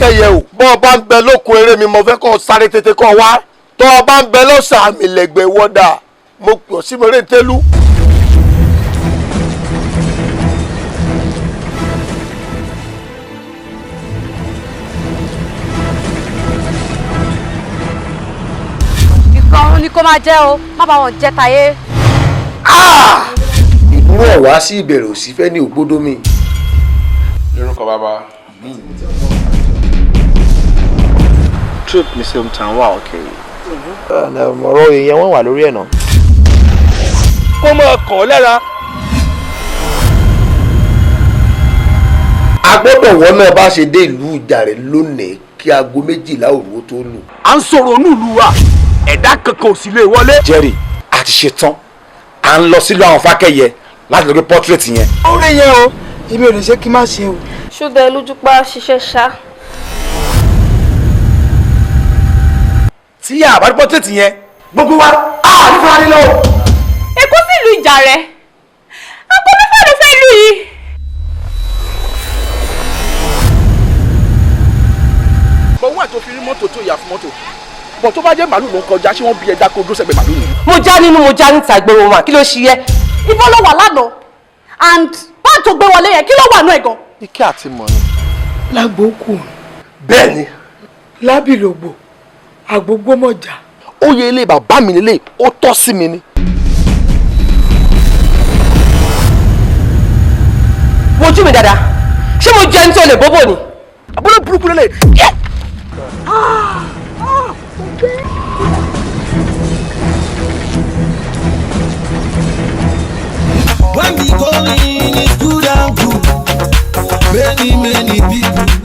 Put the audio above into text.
Fákẹ́yẹ o bọ́ ọ bá ń bẹ lóko eré mi mo fẹ́ kọ́ sáré tètè kọ́ wá tọ́ ọ bá ń bẹ lọ́sàn àmì lẹ́gbẹ̀ẹ́ wọ́dà mo pọ̀ sí mo rè tẹ́lú. ìkan ni kó máa jẹ́ o má bá wọn jẹ́ tayé. ìdúró ẹ̀ wá sí ìbẹ̀rẹ̀ òsì fẹ́ ní ògbódó mi. lórúkọ bàbá. trip mi sí hometown wà okay. ọ̀rọ̀ èèyàn wọn wà lórí ẹ̀ náà. kó máa kàn ọ́ lára. a gbọ́dọ̀ wọ́n náà bá ṣe dé ìlú Ìjàrẹ̀ lónìí kí aago 12 òru tó lù. à ń sọ̀rọ̀ onúùlú wa ẹ̀dá kankan ò sì lè wọlé. Jerry a ti ṣe tán à ń lọ sílùú àwọn Fákẹ́yẹ láti lọ gbé portrait yẹn. ó rí yẹn o èmi ò lè ṣe kí n má ṣe o. ṣùgbọ́n lójúpá ṣiṣẹ́ ṣá. tí a bá rí portrait yẹn gbogbo wa á ní fúnra nílò. Èkó sí ìlú Ìjàrẹ̀ àpò mẹ́fà ló fẹ́ lù yìí. owó ẹ̀ tó fi rí mọ́tò tó yà fún mọ́tò bọ̀ tó bá jẹ́ màálù ló ń kọjá ṣé wọ́n bí ẹja kó dúró sẹ́gbẹ̀ẹ́ màálù ni. mo já nínú mo já níta ìgboro wọn kí ló ṣe yẹ. Ibo ló wà lánàá and báà tó gbé wọlé yẹn kí ló wà nú ẹ̀ gan. ike àti mọ̀ ni. lágbókù bẹ́ẹ̀ ni lábìlògbò àgbógbómọjà. oyè ilé bàbá mi nílé ó tọ́ sí mi ni. wojú mi dáadáa ṣé mo jẹ́ ní tí o lè bóbò ni. àbúrò burúkú lélẹ̀. When the going is good and good, many people